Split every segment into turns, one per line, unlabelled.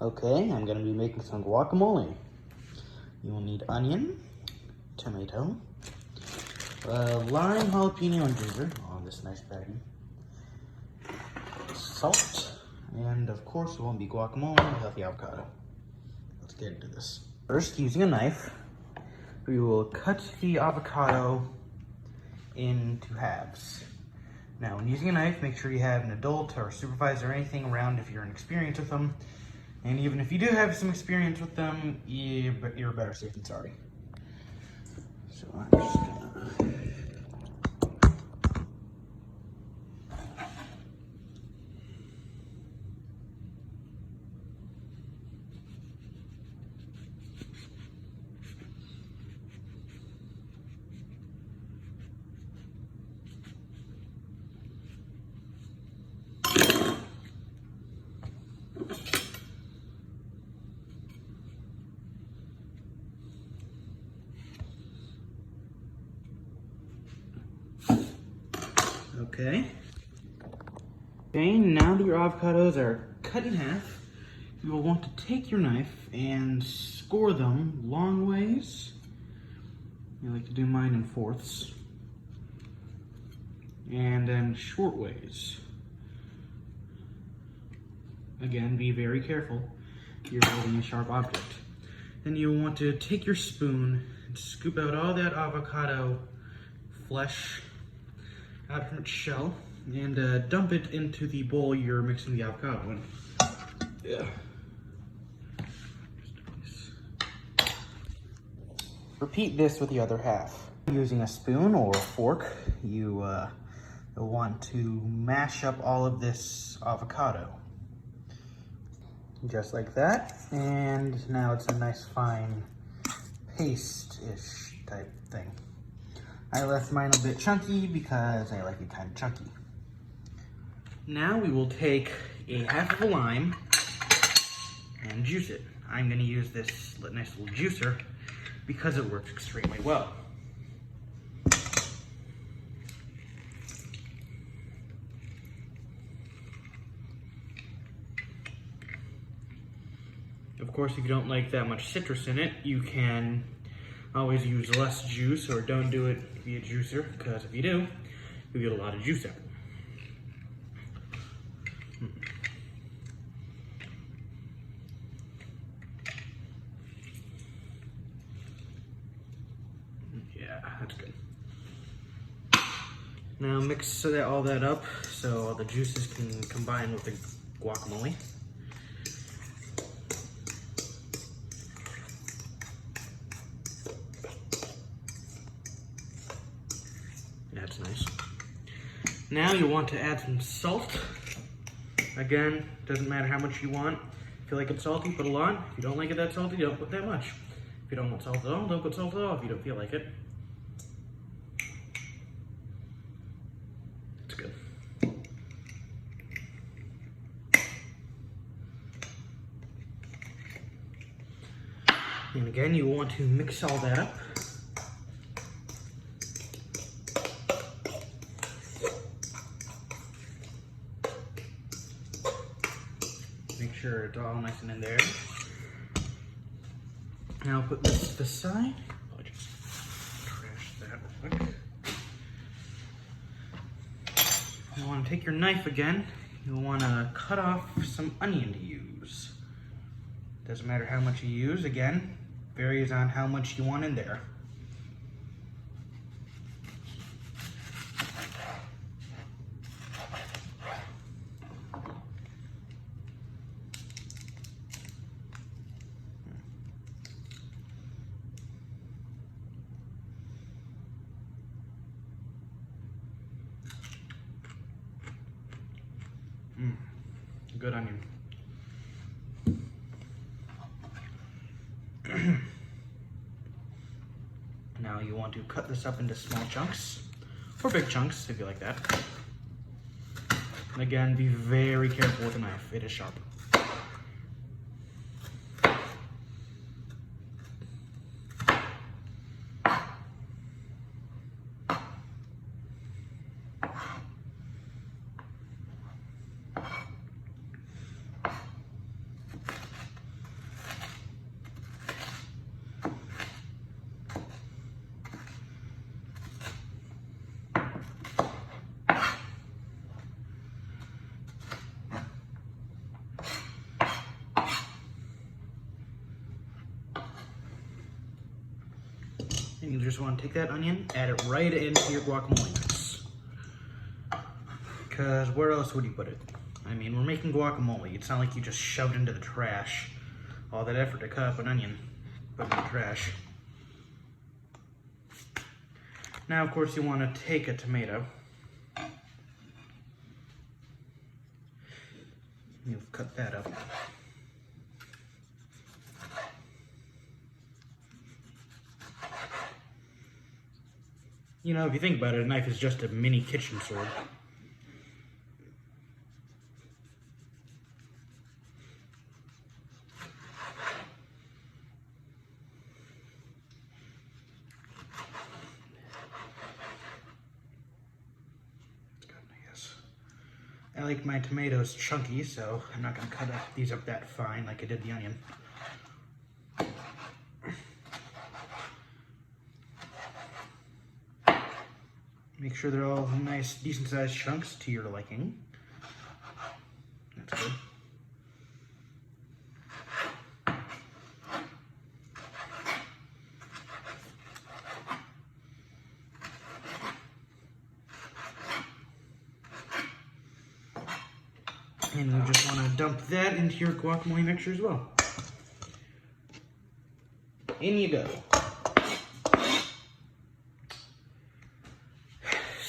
Okay, I'm gonna be making some guacamole. You will need onion, tomato, lime, jalapeno, and ginger on this nice baggie. Salt, and of course it won't be guacamole without the avocado. Let's get into this. First, using a knife, we will cut the avocado into halves. Now, when using a knife, make sure you have an adult or a supervisor or anything around if you're inexperienced with them. And even if you do have some experience with them, you're better safe than sorry. So I'm just gonna... Okay, now that your avocados are cut in half, you will want to take your knife and score them long ways. I like to do mine in fourths. And then short ways. Again, be very careful. You're holding a sharp object. Then you'll want to take your spoon and scoop out all that avocado flesh out from its shell and dump it into the bowl you're mixing the avocado in. Yeah. Repeat this with the other half. Using a spoon or a fork, you'll want to mash up all of this avocado. Just like that, and now it's a nice fine paste-ish type thing. I left mine a bit chunky because I like it kind of chunky. Now we will take a half of a lime and juice it. I'm going to use this nice little juicer because it works extremely well. Of course, if you don't like that much citrus in it, you can always use less juice or don't do it via juicer, because if you do, you get a lot of juice out. Yeah, that's good. Now mix all that up so all the juices can combine with the guacamole. That's nice. Now you want to add some salt. Again, doesn't matter how much you want. If you like it salty, put a lot. If you don't like it that salty, don't put that much. If you don't want salt at all, don't put salt at all if you don't feel like it. It's good. And again, you want to mix all that up. Make sure it's all nice and in there. Now I'll put this to the side. I'll just trash that real quick. You want to take your knife again. You'll want to cut off some onion to use. Doesn't matter how much you use. Again, varies on how much you want in there. Good onion. Now you want to cut this up into small chunks, or big chunks if you like that. And again, be very careful with the knife, it is sharp. you just want to take that onion, add it right into your guacamole mix. Because where else would you put it? I mean, we're making guacamole. It's not like you just shoved into the trash all that effort to cut up an onion, put it in the trash. Now, of course, you want to take a tomato. You'll cut that up. You know, if you think about it, a knife is just a mini kitchen sword. I like my tomatoes chunky, so I'm not going to cut these up that fine like I did the onion. Make sure they're all nice, decent-sized chunks to your liking. That's good. And you just want to dump that into your guacamole mixture as well. In you go.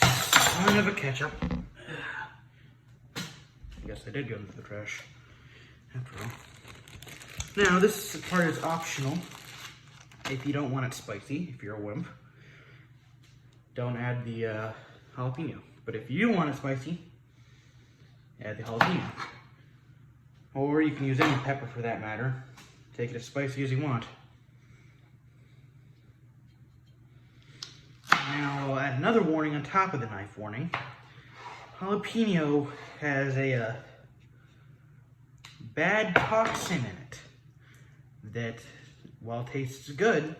Son of a ketchup. I guess I did go into the trash after all. Now, this part is optional. If you don't want it spicy, if you're a wimp, don't add the jalapeno. But if you want it spicy, add the jalapeno. Or you can use any pepper for that matter. Take it as spicy as you want. Now I'll add another warning on top of the knife warning. Jalapeno has a bad toxin in it that, while tastes good,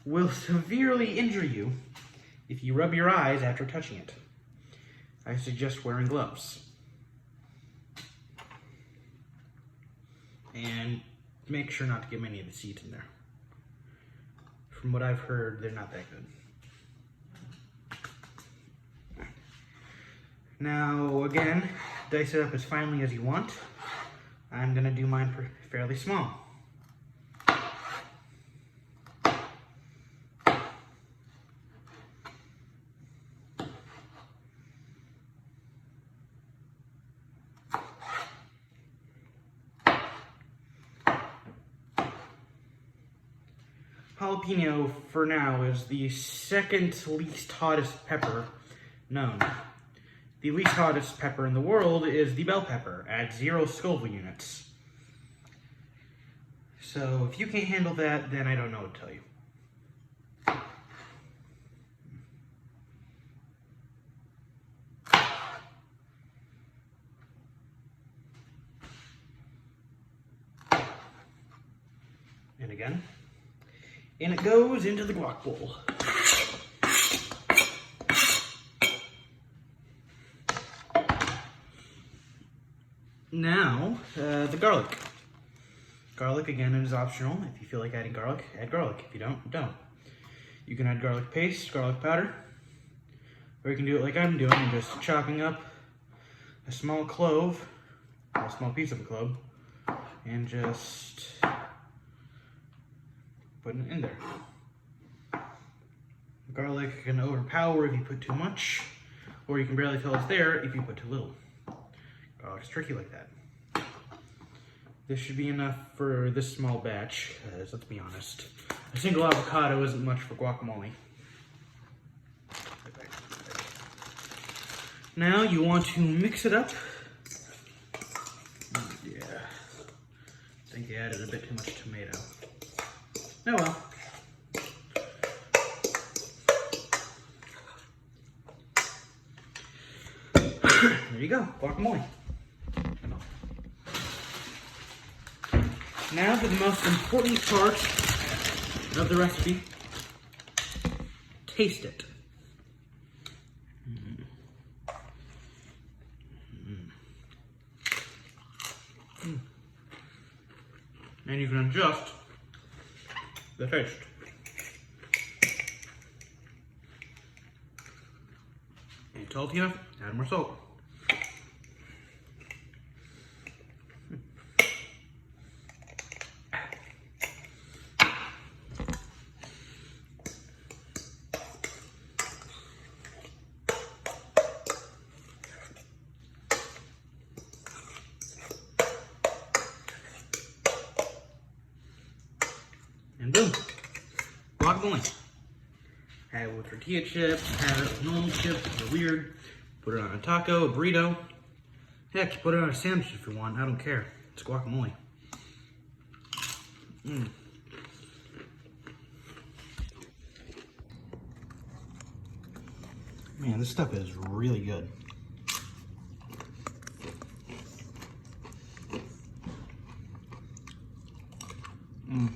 will severely injure you if you rub your eyes after touching it. I suggest wearing gloves. And make sure not to get many of the seeds in there. From what I've heard, they're not that good. Now, again, dice it up as finely as you want. I'm going to do mine fairly small. Jalapeno, for now, is the second least hottest pepper known. The least hottest pepper in the world is the bell pepper at 0 Scoville units. So if you can't handle that, then I don't know what to tell you. And again. And it goes into the guac bowl. Now, the garlic. Garlic, again, is optional. If you feel like adding garlic, add garlic. If you don't, don't. You can add garlic paste, garlic powder, or you can do it like I'm doing and just chopping up a small clove, a small piece of a clove, and just putting it in there. Garlic can overpower if you put too much, or you can barely tell it's there if you put too little. Garlic's tricky like that. This should be enough for this small batch, because let's be honest, a single avocado isn't much for guacamole. Now you want to mix it up. Yeah, I think I added a bit too much tomato. Oh well. There you go, guacamole. Now for the most important part of the recipe. Taste it. And you can adjust the taste. salty enough, add more salt. And boom, guacamole. Have it with tortilla chips, have it with normal chips if they're weird. Put it on a taco, a burrito. Heck, put it on a sandwich if you want, I don't care. It's guacamole. Mm. Man, this stuff is really good. Mm.